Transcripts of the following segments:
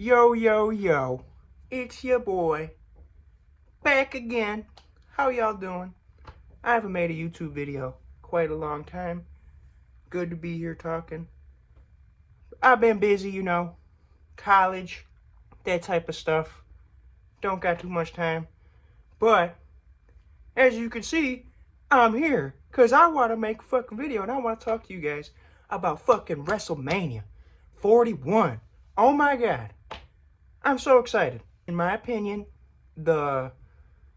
Yo, yo, yo. It's your boy. Back again. How y'all doing? I haven't made a YouTube video quite a long time. Good to be here talking. I've been busy, college, that type of stuff. Don't got too much time. But, as you can see, I'm here. Because I want to make a fucking video and I want to talk to you guys about fucking WrestleMania 41. Oh my god. I'm so excited. In my opinion, the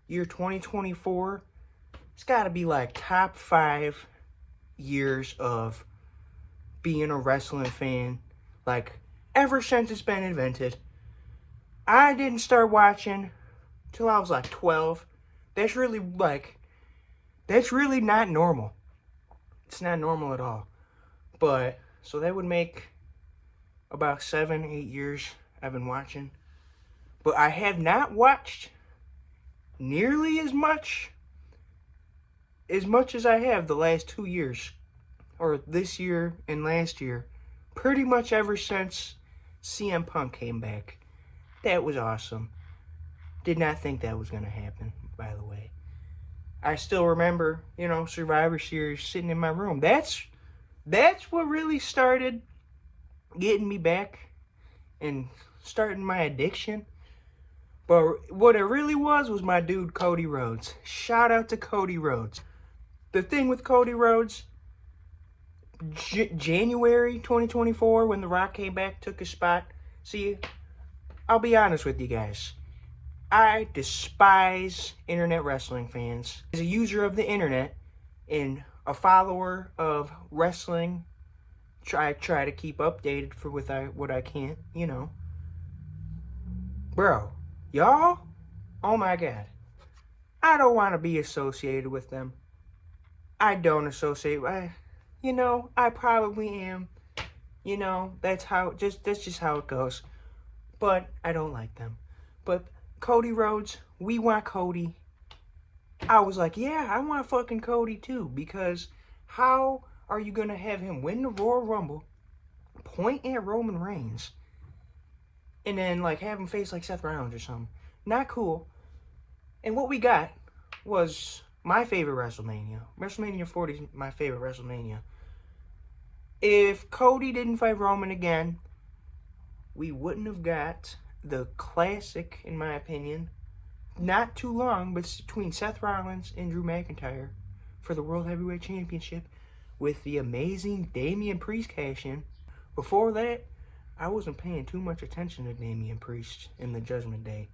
year 2024, it's got to be like top 5 years of being a wrestling fan. Like, ever since it's been invented. I didn't start watching till I was like 12. That's really not normal. It's not normal at all. But, so that would make about 7, 8 years I've been watching. But I have not watched nearly as much as I have the last 2 years. Or this year and last year. Pretty much ever since CM Punk came back. That was awesome. Did not think that was going to happen, by the way. I still remember, Survivor Series sitting in my room. That's what really started getting me back and starting my addiction. But what it really was my dude Cody Rhodes. Shout out to Cody Rhodes. The thing with Cody Rhodes, January 2024, when The Rock came back, took his spot. See, I'll be honest with you guys. I despise internet wrestling fans. As a user of the internet and a follower of wrestling, try to keep updated for what I can't, Bro, y'all, oh my god. I don't want to be associated with them. I don't associate. I probably am. That's just how it goes. But I don't like them. But Cody Rhodes, we want Cody. I was like, yeah, I want fucking Cody too. Because how are you going to have him win the Royal Rumble, point at Roman Reigns, and then have him face Seth Rollins or something? Not cool. And what we got was my favorite WrestleMania. WrestleMania 40 is my favorite WrestleMania. If Cody didn't fight Roman again, we wouldn't have got the classic, in my opinion, not too long, but between Seth Rollins and Drew McIntyre for the World Heavyweight Championship with the amazing Damian Priest cash-in. Before that, I wasn't paying too much attention to Damian Priest in the Judgment Day.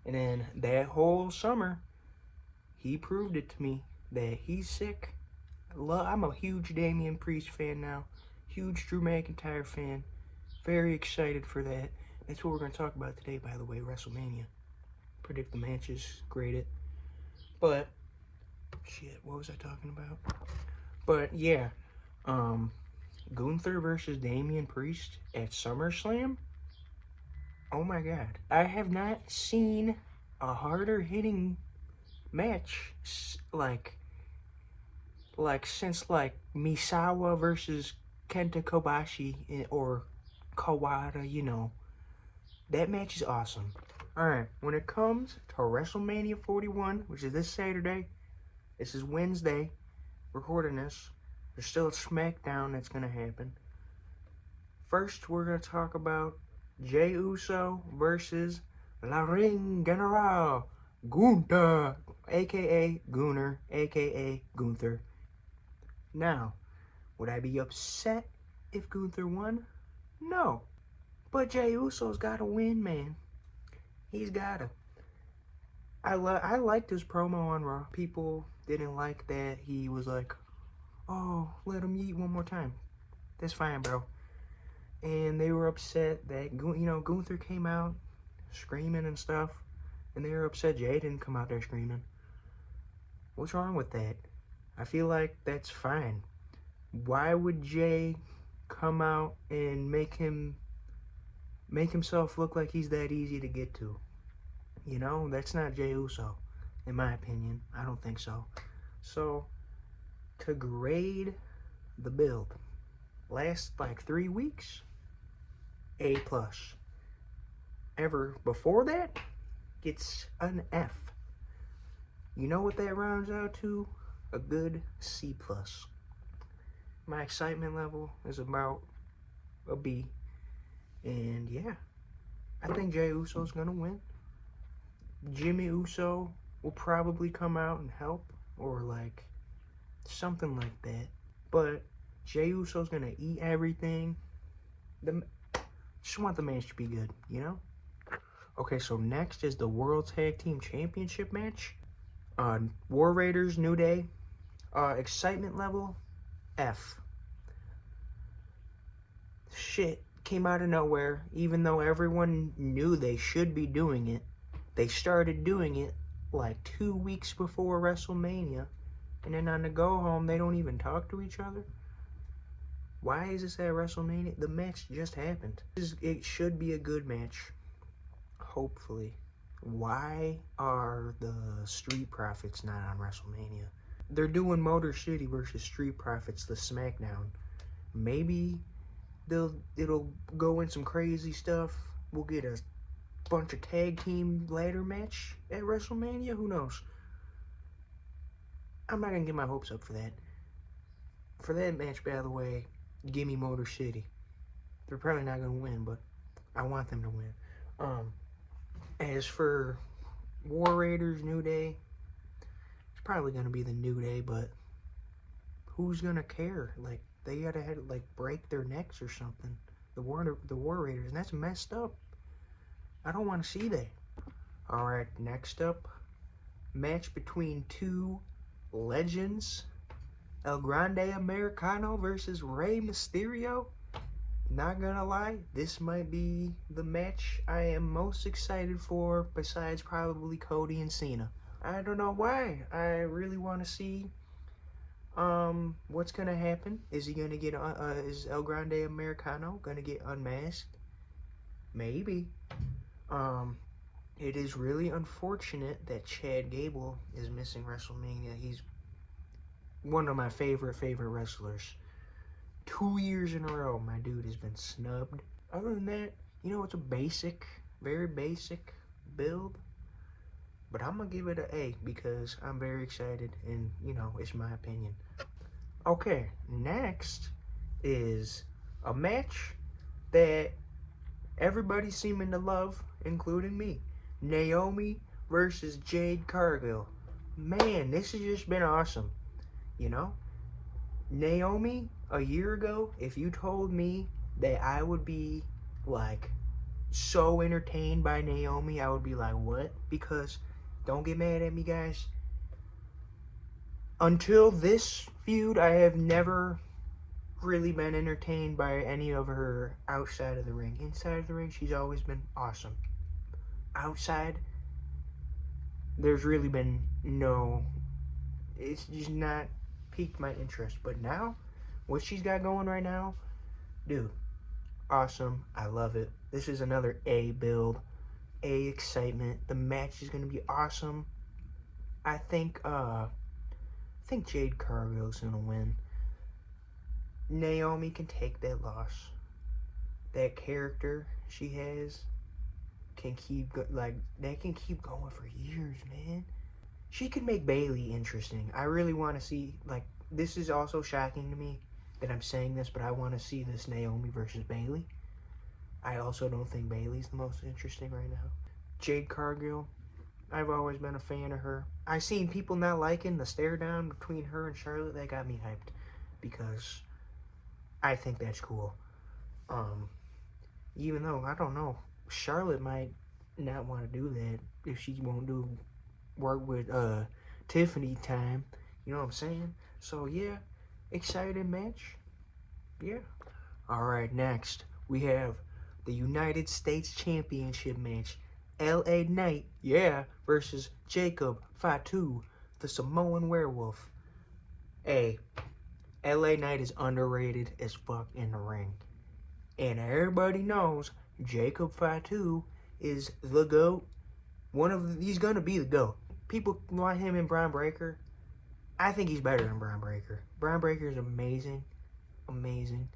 And then that whole summer, he proved it to me that he's sick. I'm a huge Damian Priest fan now. Huge Drew McIntyre fan. Very excited for that. That's what we're going to talk about today, by the way, WrestleMania. Predict the matches, grade it. But, shit, what was I talking about? But, yeah. Gunther versus Damian Priest at SummerSlam? Oh my god. I have not seen a harder hitting match since Misawa versus Kenta Kobashi or Kawada, That match is awesome. Alright, when it comes to WrestleMania 41, which is this Saturday, this is Wednesday, recording this, there's still a SmackDown that's going to happen. First, we're going to talk about Jey Uso versus La Ring General, Gunther, a.k.a. Gunner, a.k.a. Gunther. Now, would I be upset if Gunther won? No. But Jey Uso's got to win, man. He's got to. I liked his promo on Raw. People didn't like that he was like, oh, let him eat one more time. That's fine, bro. And they were upset that, Gunther came out screaming and stuff. And they were upset Jey didn't come out there screaming. What's wrong with that? I feel like that's fine. Why would Jey come out and make himself look like he's that easy to get to? That's not Jey Uso, in my opinion. I don't think so. So, to grade the build, last 3 weeks, A+. ever before that gets an F. You know what that rounds out to? A good C+. My excitement level is about a B. And yeah, I think Jey Uso's gonna win. Jimmy Uso will probably come out and help, or like something like that. But Jey Uso's gonna eat everything. Just want the match to be good, you know? Okay, so next is the World Tag Team Championship match. War Raiders, New Day. Excitement level, F. Shit came out of nowhere, even though everyone knew they should be doing it. They started doing it like 2 weeks before WrestleMania, and then on the go home, they don't even talk to each other. Why is this at WrestleMania? The match just happened. It should be a good match, hopefully. Why are the Street Profits not on WrestleMania? They're doing Motor City versus Street Profits, the SmackDown. Maybe it'll go in some crazy stuff. We'll get a bunch of tag team ladder match at WrestleMania. Who knows? I'm not gonna get my hopes up for that. For that match, by the way, give me Motor City. They're probably not gonna win, but I want them to win. As for War Raiders, New Day, it's probably gonna be the New Day, but who's gonna care? Like, they gotta break their necks or something. The War Raiders, and that's messed up. I don't want to see that. All right, next up, match between two legends, El Grande Americano versus Rey Mysterio. Not gonna lie, this might be the match I am most excited for, besides probably Cody and Cena. I don't know why. I really want to see what's gonna happen. Is he gonna get is El Grande Americano gonna get unmasked? Maybe. It is really unfortunate that Chad Gable is missing WrestleMania. He's one of my favorite wrestlers. 2 years in a row, my dude has been snubbed. Other than that, you know, it's a basic, very basic build. But I'm going to give it an A because I'm very excited and, you know, it's my opinion. Okay, next is a match that everybody's seeming to love, including me. Naomi versus Jade Cargill. Man, this has just been awesome, you know? Naomi, a year ago, if you told me that I would be, like, so entertained by Naomi, I would be like, what? Because, don't get mad at me, guys. Until this feud, I have never really been entertained by any of her outside of the ring. Inside of the ring, she's always been awesome. Outside, there's really been no... It's just not piqued my interest. But now, what she's got going right now, dude, awesome. I love it. This is another A build, A excitement. The match is going to be awesome. I think Jade Cargill's going to win. Naomi can take that loss. That character she has can keep that can keep going for years, man. She could make Bayley interesting. I really want to see, like, this is also shocking to me that I'm saying this, but I want to see this Naomi versus Bayley. I also don't think Bayley's the most interesting right now. Jade Cargill, I've always been a fan of her. I seen people not liking the stare down between her and Charlotte. That got me hyped because I think that's cool. Even though, I don't know, Charlotte might not want to do that if she won't do work with Tiffany time. You know what I'm saying? So, yeah, exciting match. Yeah. All right, next, we have the United States Championship match. LA Knight, yeah, versus Jacob Fatu, the Samoan Werewolf. Hey, LA Knight is underrated as fuck in the ring. And everybody knows Jacob Fatu is the GOAT. He's gonna be the GOAT. People want him and Braun Breaker. I think he's better than Braun Breaker. Braun Breaker is amazing. Amazing.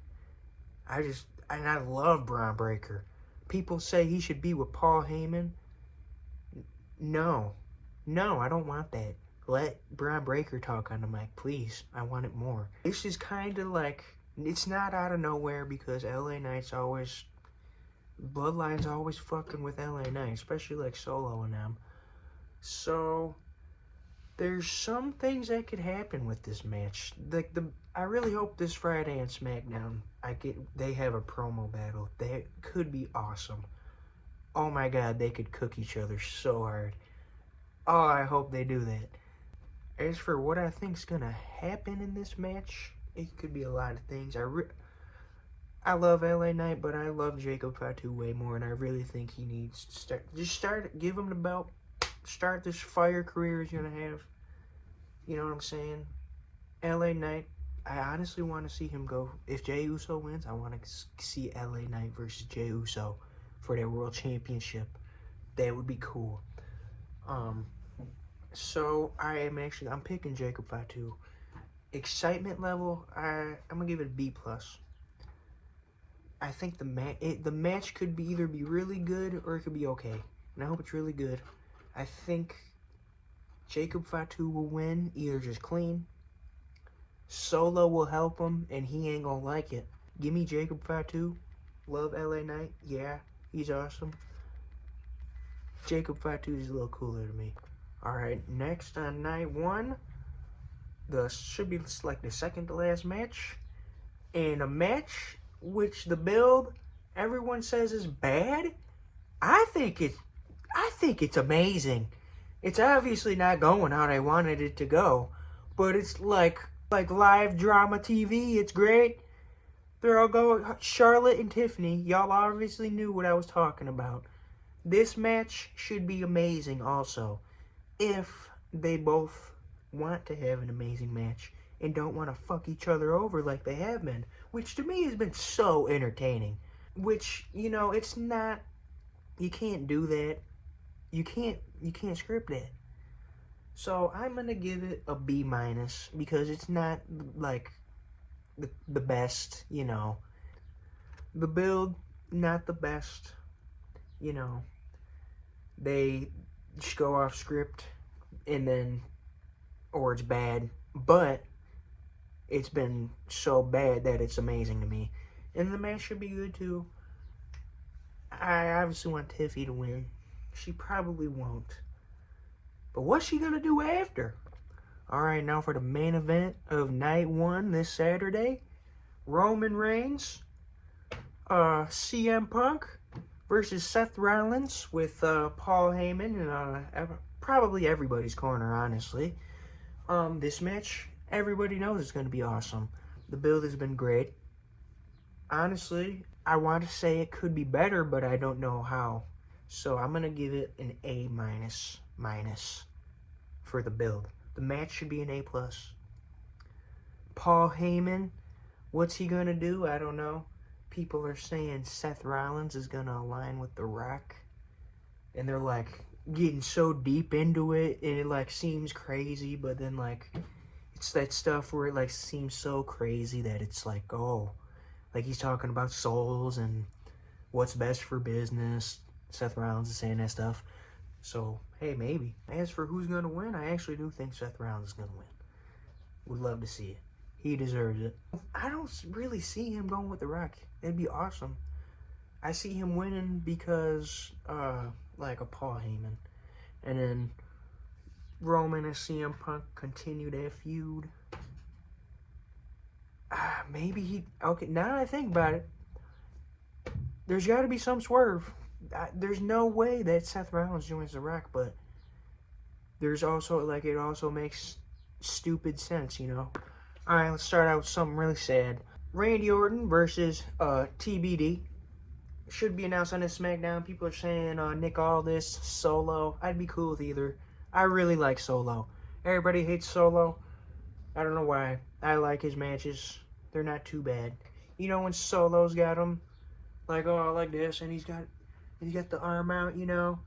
I love Braun Breaker. People say he should be with Paul Heyman. No. No, I don't want that. Let Braun Breaker talk on the mic, please. I want it more. This is kind of like, it's not out of nowhere because LA Knight's always, Bloodline's always fucking with LA Knight, especially like Solo and them. So, there's some things that could happen with this match. Like I really hope this Friday on SmackDown, they have a promo battle. That could be awesome. Oh my god, they could cook each other so hard. Oh, I hope they do that. As for what I think's gonna happen in this match, it could be a lot of things. I love LA Knight, but I love Jacob Fatu way more, and I really think he needs to give him the belt. Start this fire career he's gonna have. You know what I'm saying? LA Knight, I honestly want to see him go. If Jey Uso wins, I want to see LA Knight versus Jey Uso for their world championship. That would be cool. So I'm picking Jacob Fatu. Excitement level, I'm gonna give it a B+. I think the match could either be really good or it could be okay, and I hope it's really good. I think Jacob Fatu will win, either just clean. Solo will help him, and he ain't gonna like it. Give me Jacob Fatu. Love LA Knight. Yeah, he's awesome. Jacob Fatu is a little cooler to me. Alright, next on night 1, should be like the second to last match. And a match which the build everyone says is bad. I think it's amazing. It's obviously not going how they wanted it to go, but it's like live drama TV. It's great. They're all going, Charlotte and Tiffany. Y'all obviously knew what I was talking about. This match should be amazing also, if they both want to have an amazing match and don't want to fuck each other over like they have been, which to me has been so entertaining. Which, you know, it's not, you can't do that. You can't script that. So I'm gonna give it a B- because it's not like the best, you know. The build, not the best, you know. They just go off script and then, or it's bad, but it's been so bad that it's amazing to me. And the match should be good too. I obviously want Tiffy to win. She probably won't. But what's she gonna do after? Alright, now for the main event of night 1 this Saturday. Roman Reigns, CM Punk versus Seth Rollins with Paul Heyman and probably everybody's corner, honestly. This match, everybody knows it's going to be awesome. The build has been great. Honestly, I want to say it could be better, but I don't know how. So I'm going to give it an A- for the build. The match should be an A+. Paul Heyman, what's he going to do? I don't know. People are saying Seth Rollins is going to align with The Rock. And they're like getting so deep into it, and it like seems crazy, but then like it's that stuff where it like seems so crazy that it's like, oh, like he's talking about souls and what's best for business. Seth Rollins is saying that stuff. So, hey, maybe. As for who's going to win, I actually do think Seth Rollins is going to win. Would love to see it. He deserves it. I don't really see him going with The Rock. It'd be awesome. I see him winning because, like a Paul Heyman. And then Roman and CM Punk continue their feud. Maybe okay, now that I think about it, there's got to be some swerve. There's no way that Seth Rollins joins The Rock, but there's also, like, it also makes stupid sense, you know? Alright, let's start out with something really sad. Randy Orton versus TBD. Should be announced on this SmackDown. People are saying Nick Aldis, Solo. I'd be cool with either. I really like Solo. Everybody hates Solo. I don't know why. I like his matches. They're not too bad. You know when Solo's got him, like, oh, like this, and he's got the arm out, you know?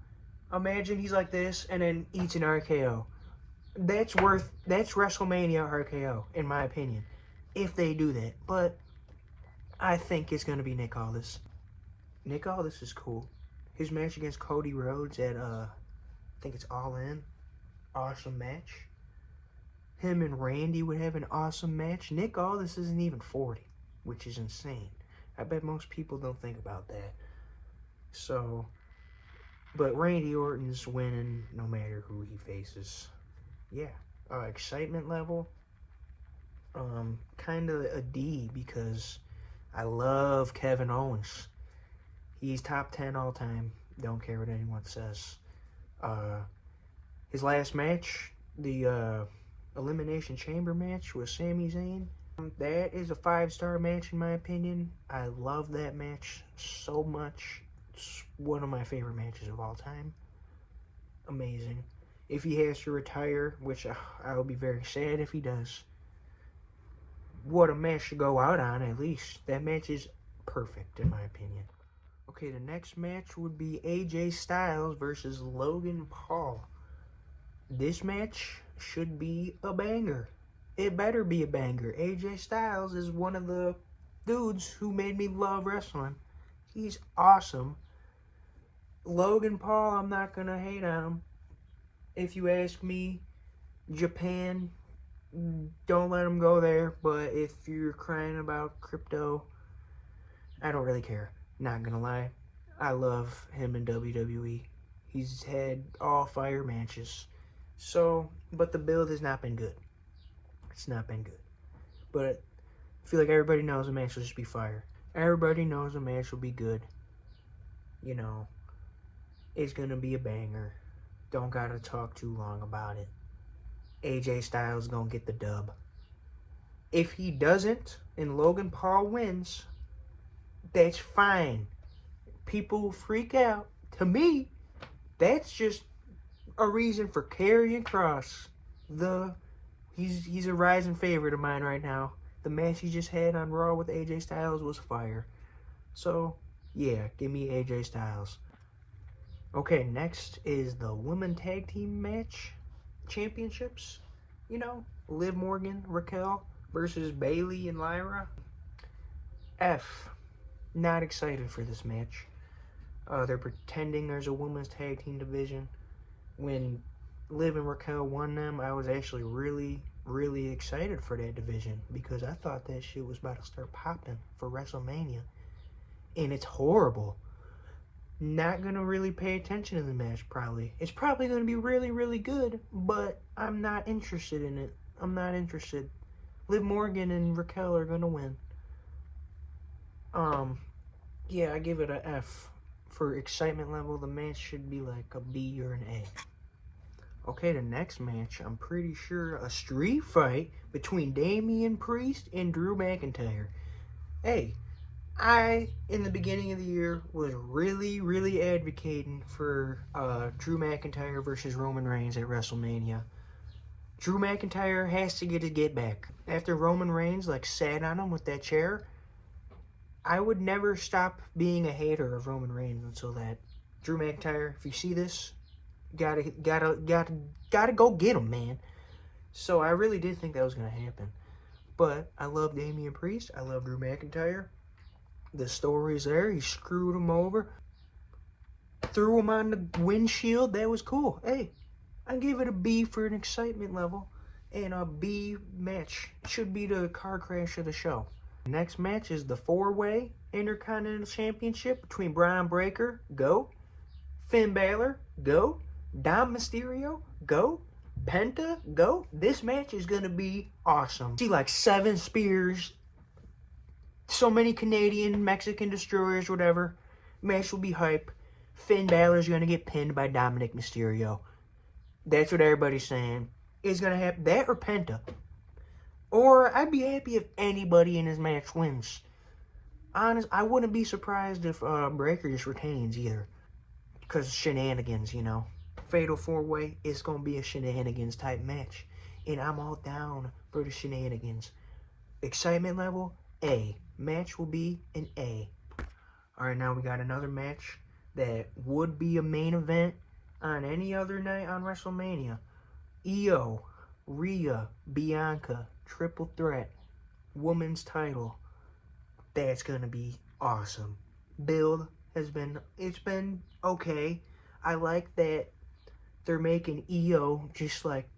Imagine he's like this and then eats an RKO. That's WrestleMania RKO, in my opinion, if they do that. But I think it's going to be Nick Aldis. Nick Aldis is cool. His match against Cody Rhodes at, I think it's All In. Awesome match. Him and Randy would have an awesome match. Nick Aldis isn't even 40, which is insane. I bet most people don't think about that. So, but Randy Orton's winning no matter who he faces. Yeah. Excitement level, kind of a D, because I love Kevin Owens. He's top 10 all time. Don't care what anyone says. His last match, the Elimination Chamber match with Sami Zayn, that is a 5-star match in my opinion. I love that match so much. It's one of my favorite matches of all time. Amazing. If he has to retire, which I will be very sad if he does, what a match to go out on, at least. That match is perfect, in my opinion. Okay, the next match would be AJ Styles versus Logan Paul. This match should be a banger. It better be a banger. AJ Styles is one of the dudes who made me love wrestling. He's awesome. Logan Paul, I'm not going to hate on him. If you ask me, Japan, don't let him go there. But if you're crying about crypto, I don't really care. Not gonna lie. I love him in WWE. He's had all fire matches. So, but the build has not been good. It's not been good. But I feel like everybody knows the match will just be fire. Everybody knows the match will be good. You know, it's gonna be a banger. Don't gotta talk too long about it. AJ Styles gonna get the dub. If he doesn't and Logan Paul wins, that's fine. People freak out. To me, that's just a reason for Karrion Kross. He's a rising favorite of mine right now. The match he just had on Raw with AJ Styles was fire. So, yeah, give me AJ Styles. Okay, next is the Women Tag Team Match Championships. You know, Liv Morgan, Raquel versus Bayley and Lyra. F. Not excited for this match. They're pretending there's a women's tag team division. When Liv and Raquel won them, I was actually really excited for that division because I thought that shit was about to start popping for WrestleMania. And it's horrible. Not gonna really pay attention to the match, probably. It's probably gonna be really good, but I'm not interested in it. I'm not interested. Liv Morgan and Raquel are gonna win. Yeah, I give it a F. For excitement level, the match should be like a B or an A. Okay, the next match, I'm pretty sure a street fight between Damian Priest and Drew McIntyre. Hey, I, in the beginning of the year, was really advocating for Drew McIntyre versus Roman Reigns at WrestleMania. Drew McIntyre has to get his get back. After Roman Reigns, sat on him with that chair, I would never stop being a hater of Roman Reigns until that. Drew McIntyre, if you see this, gotta go get him, man. So I really did think that was gonna happen. But I love Damian Priest. I love Drew McIntyre. The story's there. He screwed him over. Threw him on the windshield. That was cool. Hey, I give it a B for an excitement level. And a B match. Should be the car crash of the show. Next match is the 4-way Intercontinental Championship between Braun Breaker, go. Finn Balor, go. Dom Mysterio, go. Penta, go. This match is going to be awesome. See 7 spears. So many Canadian, Mexican destroyers, whatever. Match will be hype. Finn Balor's going to get pinned by Dominic Mysterio. That's what everybody's saying. It's going to happen. That or Penta. Or I'd be happy if anybody in this match wins. Honest, I wouldn't be surprised if Breaker just retains either. Because shenanigans, you know. Fatal 4-way, it's going to be a shenanigans type match. And I'm all down for the shenanigans. Excitement level, A. Match will be an A. Alright, now we got another match that would be a main event on any other night on WrestleMania. Io, Rhea, Bianca, triple threat, women's title. That's gonna be awesome. Build it's been okay. I like that they're making Io just like,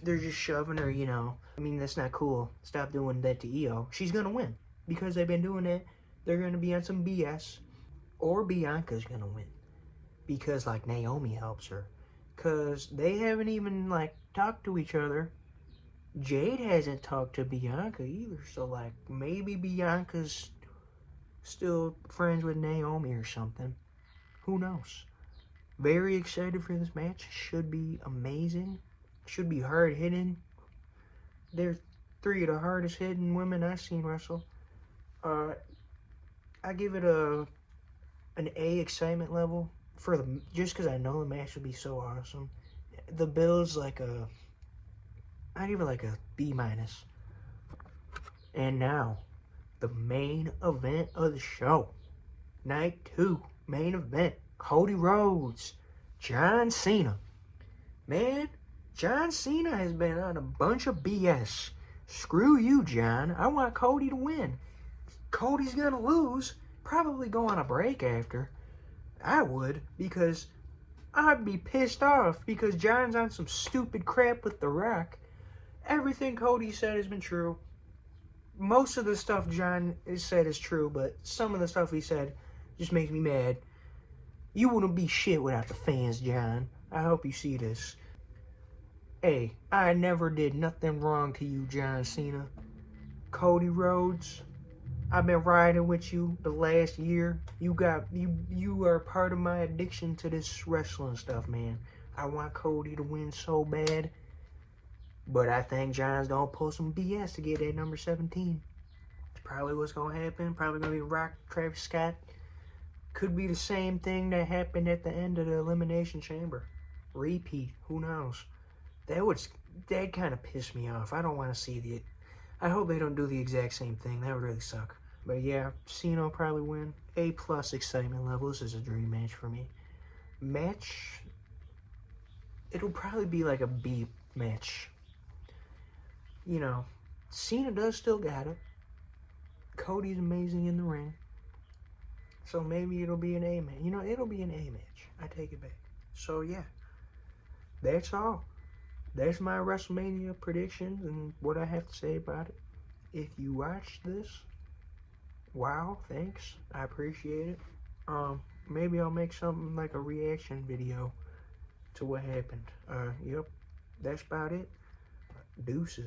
they're just shoving her, you know. I mean, that's not cool. Stop doing that to Io. She's gonna win. Because they've been doing it, they're gonna be on some BS. Or Bianca's gonna win. Because, like, Naomi helps her. Because they haven't even, like, talked to each other. Jade hasn't talked to Bianca either. So, like, maybe Bianca's still friends with Naomi or something. Who knows? Very excited for this match. Should be amazing. Should be hard hitting. They're three of the hardest hitting women I've seen wrestle. I give it an A excitement level for just because I know the match would be so awesome. The build's like I give it like a B minus. And now, the main event of the show. Night 2, main event. Cody Rhodes, John Cena. Man, John Cena has been on a bunch of BS. Screw you, John. I want Cody to win. Cody's gonna lose. Probably go on a break after. I would, because I'd be pissed off because John's on some stupid crap with The Rock. Everything Cody said has been true. Most of the stuff John has said is true, but some of the stuff he said just makes me mad. You wouldn't be shit without the fans, John. I hope you see this. Hey, I never did nothing wrong to you, John Cena. Cody Rhodes, I've been riding with you the last year. You are part of my addiction to this wrestling stuff, man. I want Cody to win so bad. But I think John's gonna pull some BS to get that number 17. It's probably what's gonna happen. Probably gonna be Rock, Travis Scott. Could be the same thing that happened at the end of the Elimination Chamber. Repeat. Who knows? That kind of pissed me off. I don't want to see the... I hope they don't do the exact same thing. That would really suck. But yeah, Cena will probably win. A+ excitement level. This is a dream match for me. Match... It'll probably be like a B match. You know, Cena does still got it. Cody's amazing in the ring. So maybe it'll be an A match. You know, it'll be an A match. I take it back. So yeah, that's all. That's my WrestleMania predictions and what I have to say about it. If you watched this, wow, thanks. I appreciate it. Maybe I'll make something like a reaction video to what happened. Yep, that's about it. Deuces.